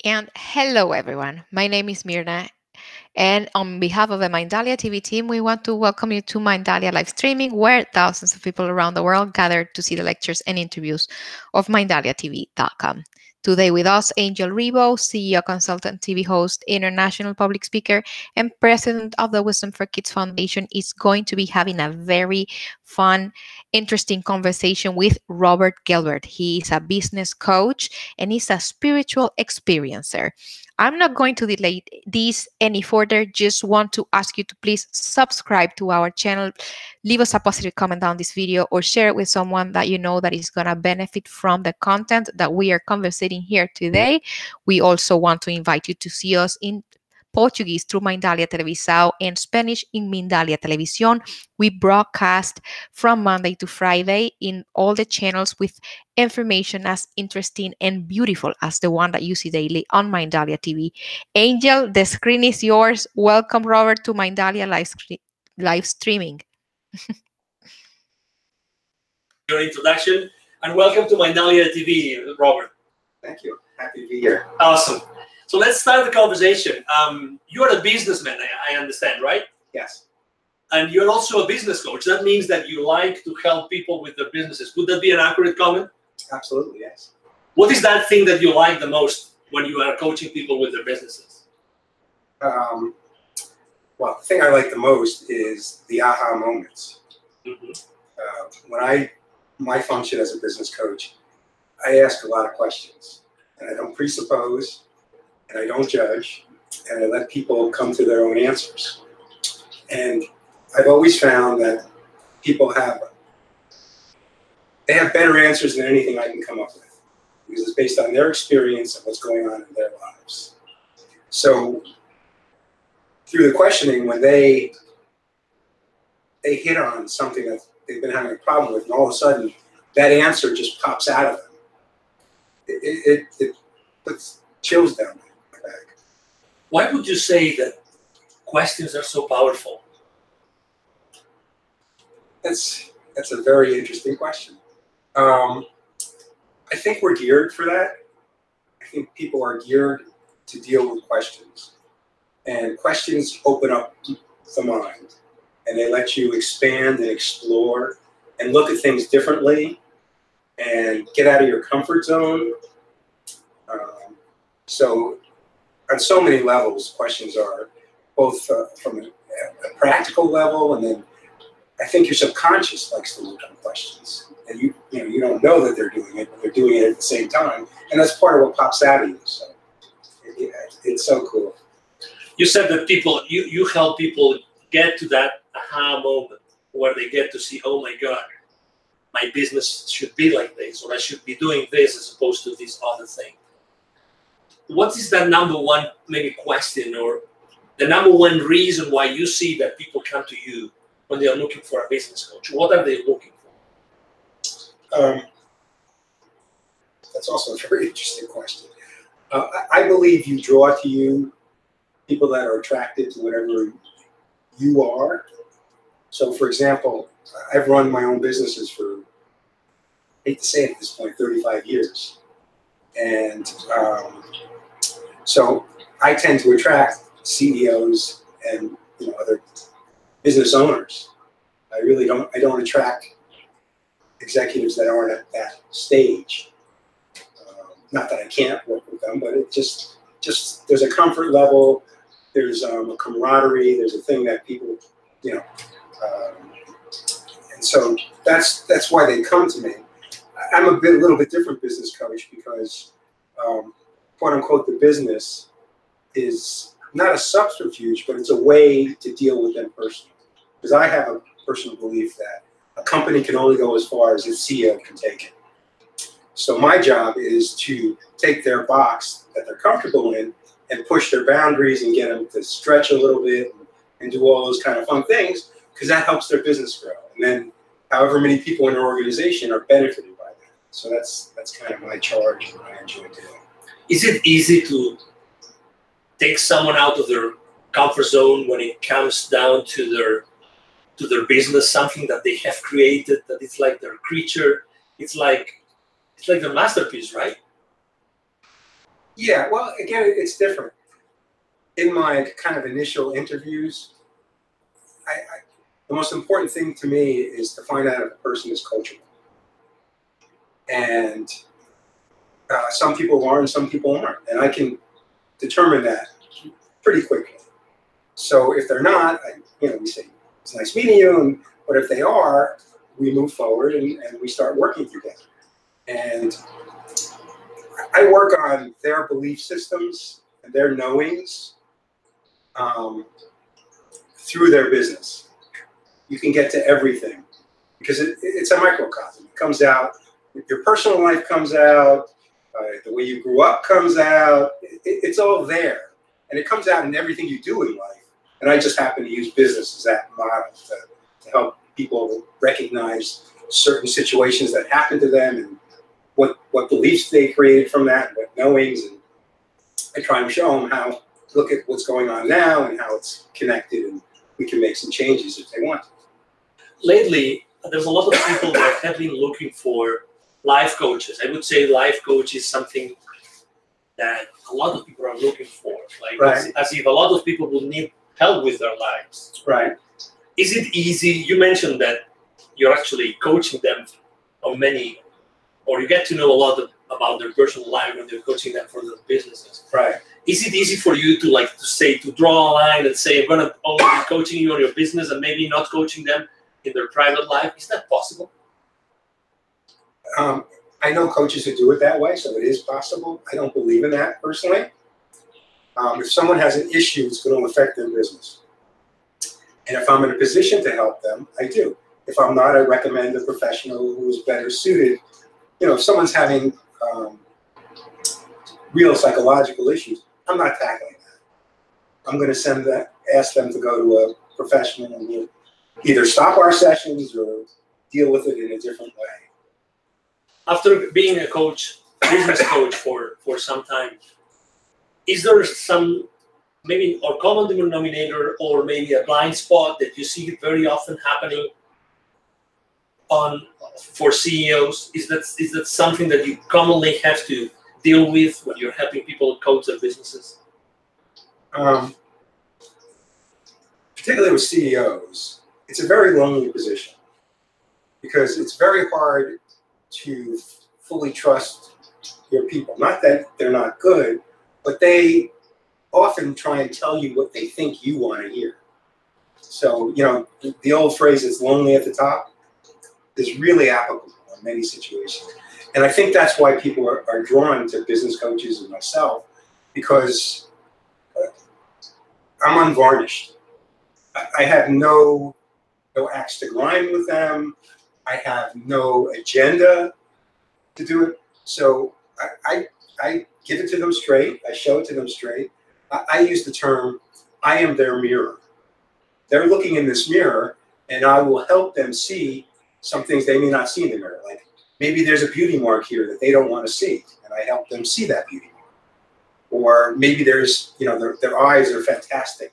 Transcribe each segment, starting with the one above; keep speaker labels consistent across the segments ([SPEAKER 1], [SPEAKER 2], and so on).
[SPEAKER 1] And hello, everyone. My name is Mirna. And on behalf of the Mindalia TV team, we want to welcome you to Mindalia live streaming, where thousands of people around the world gather to see the lectures and interviews of MindaliaTV.com. Today with us, Angel Rebo, CEO, consultant, TV host, international public speaker, and president of the Wisdom for Kids Foundation, is going to be having a very fun, interesting conversation with Robert Gelbert. He is a business coach and he's a spiritual experiencer. I'm not going to delay this any further. Just want to ask you to please subscribe to our channel, leave us a positive comment on this video, or share it with someone that you know that is going to benefit from the content that we are conversating here today. We also want to invite you to see us in Portuguese through Mindalia Televisão and Spanish in Mindalia Televisión. We broadcast from Monday to Friday in all the channels with information as interesting and beautiful as the one that you see daily on Mindalia TV. Angel, the screen is yours. Welcome, Robert, to Mindalia live streaming.
[SPEAKER 2] Your introduction, and welcome to Mindalia TV, Robert.
[SPEAKER 3] Thank you. Happy to be here.
[SPEAKER 2] Awesome. So let's start the conversation. You're a businessman, I understand, right?
[SPEAKER 3] Yes.
[SPEAKER 2] And you're also a business coach. That means that you like to help people with their businesses. Would that be an accurate comment?
[SPEAKER 3] Absolutely, yes.
[SPEAKER 2] What is that thing that you like the most when you are coaching people with their businesses?
[SPEAKER 3] Well, the thing I like the most is the aha moments. When my function as a business coach, I ask a lot of questions, and I don't presuppose, and I don't judge, and I let people come to their own answers. And I've always found that people have better answers than anything I can come up with, because it's based on their experience and what's going on in their lives. So through the questioning, when they hit on something that they've been having a problem with, and all of a sudden that answer just pops out of them, it puts chills down my back.
[SPEAKER 2] Why would you say that questions are so powerful?
[SPEAKER 3] That's a very interesting question. I think we're geared for that. I think people are geared to deal with questions. And questions open up the mind, and they let you expand and explore and look at things differently and get out of your comfort zone. So on so many levels, questions are both from a practical level, and then I think your subconscious likes to look at questions. And you don't know that they're doing it, but they're doing it at the same time. And that's part of what pops out of you. So it's so cool.
[SPEAKER 2] You said that you help people get to that aha moment where they get to see, oh my God, my business should be like this, or I should be doing this as opposed to this other thing. What is that number one maybe question, or the number one reason why you see that people come to you when they are looking for a business coach? What are they looking for?
[SPEAKER 3] That's also a very interesting question. I believe you draw to you people that are attracted to whatever you are. So, for example, I've run my own businesses for, I hate to say it at this point, 35 years. And so I tend to attract CEOs and other business owners. I don't attract executives that aren't at that stage. Not that I can't work with them, but it just there's a comfort level, there's a camaraderie, there's a thing that people, and so that's why they come to me. I'm a little bit different business coach because, quote unquote, the business is not a subterfuge, but it's a way to deal with them personally. Because I have a personal belief that a company can only go as far as its CEO can take it. So my job is to take their box that they're comfortable in and push their boundaries and get them to stretch a little bit and do all those kind of fun things, because that helps their business grow. And then however many people in their organization are benefited by that. So that's kind of my charge and what I enjoy doing.
[SPEAKER 2] Is it easy to take someone out of their comfort zone when it comes down to their business, something that they have created, that it's like their creature, it's like their masterpiece, right?
[SPEAKER 3] Yeah, well, again, it's different. In my kind of initial interviews, the most important thing to me is to find out if a person is coachable. And some people are and some people aren't. And I can determine that pretty quickly. So if they're not, we say, it's nice meeting you. But if they are, we move forward and we start working together. And I work on their belief systems and their knowings through their business. You can get to everything because it's a microcosm. It comes out, your personal life comes out, the way you grew up comes out. It's all there. And it comes out in everything you do in life. And I just happen to use business as that model to help people recognize certain situations that happen to them and what beliefs they created from that, what knowings. And I try and show them how, look at what's going on now and how it's connected, and we can make some changes if they want.
[SPEAKER 2] Lately, there's a lot of people that have been looking for life coaches. I would say life coach is something that a lot of people are looking for. Like
[SPEAKER 3] Right.
[SPEAKER 2] as if a lot of people will need help with their lives.
[SPEAKER 3] Right.
[SPEAKER 2] Is it easy? You mentioned that you're actually coaching them on many, or you get to know a lot about their personal life when you're coaching them for their businesses.
[SPEAKER 3] Right.
[SPEAKER 2] Is it easy for you to draw a line and say, I'm going to only be coaching you on your business and maybe not coaching them in their private life? Is that possible?
[SPEAKER 3] I know coaches who do it that way, so it is possible. I don't believe in that personally. If someone has an issue, it's going to affect their business. And if I'm in a position to help them, I do. If I'm not, I recommend a professional who is better suited. If someone's having real psychological issues, I'm not tackling that. I'm going to ask them to go to a professional and we'll either stop our sessions or deal with it in a different way.
[SPEAKER 2] After being a coach, business coach for some time, is there some maybe or common denominator or maybe a blind spot that you see very often happening for CEOs? Is that something that you commonly have to deal with when you're helping people coach their businesses?
[SPEAKER 3] Particularly with CEOs, it's a very lonely position because it's very hard to fully trust your people. Not that they're not good, but they often try and tell you what they think you want to hear. So, the old phrase, it's lonely at the top, is really applicable in many situations. And I think that's why people are drawn to business coaches and myself, because I'm unvarnished. I have no axe to grind with them. I have no agenda to do it. So I give it to them straight. I show it to them straight. I use the term, I am their mirror. They're looking in this mirror, and I will help them see some things they may not see in the mirror. Like maybe there's a beauty mark here that they don't want to see, and I help them see that beauty mark. Or maybe there's, their eyes are fantastic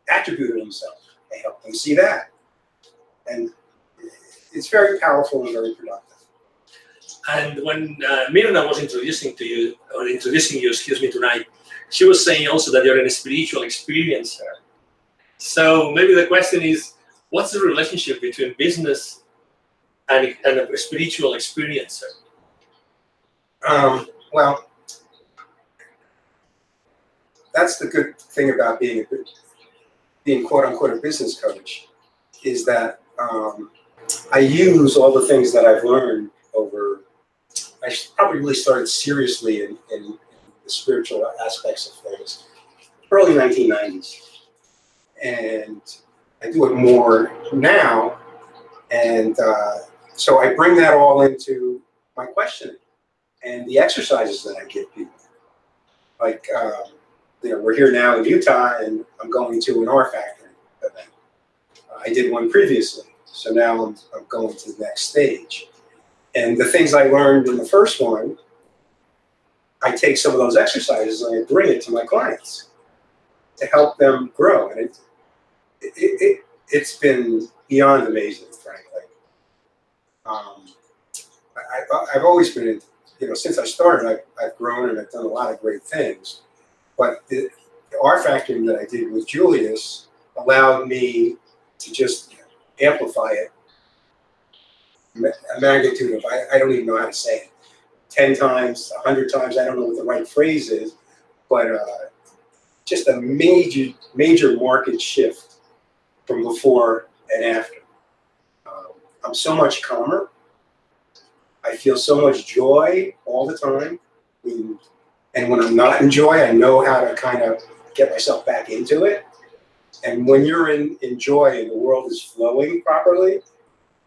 [SPEAKER 3] attribute of themselves. I help them see that. And it's very powerful and very productive.
[SPEAKER 2] And when Mirna was introducing you, tonight, she was saying also that you're a spiritual experiencer. So maybe the question is, what's the relationship between business and a spiritual experiencer?
[SPEAKER 3] Well, that's the good thing about being quote unquote a business coach, is that I use all the things that I've learned over. I probably really started seriously in the spiritual aspects of things early 1990s, and I do it more now. And so I bring that all into my questioning and the exercises that I give people. Like, we're here now in Utah, and I'm going to an R Factory event. I did one previously, so now I'm going to the next stage. And the things I learned in the first one, I take some of those exercises and I bring it to my clients to help them grow. And it's been beyond amazing, frankly. I've always been since I started, I've grown and I've done a lot of great things. But the R factoring that I did with Julius allowed me to just amplify it a magnitude of, I don't even know how to say it, 10 times, 100 times, I don't know what the right phrase is, but just a major market shift from before and after. I'm so much calmer. I feel so much joy all the time. And when I'm not in joy, I know how to kind of get myself back into it. And when you're in joy and the world is flowing properly,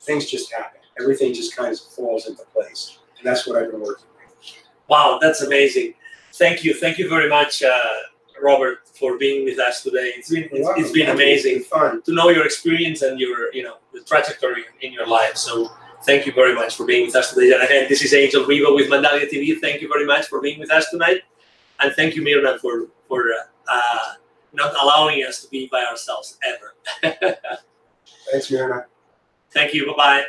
[SPEAKER 3] things just happen. Everything just kind of falls into place. And that's what I've been working with.
[SPEAKER 2] Wow, that's amazing. Thank you. Thank you very much, Robert, for being with us today. It's been amazing.
[SPEAKER 3] It's been fun
[SPEAKER 2] to know your experience and your, the trajectory in your life. So thank you very much for being with us today. And again, this is Angel Rivo with Mindalia TV. Thank you very much for being with us tonight. And thank you, Mirna, for not allowing us to be by ourselves ever.
[SPEAKER 3] Thanks, Mirna.
[SPEAKER 2] Thank you. Bye-bye.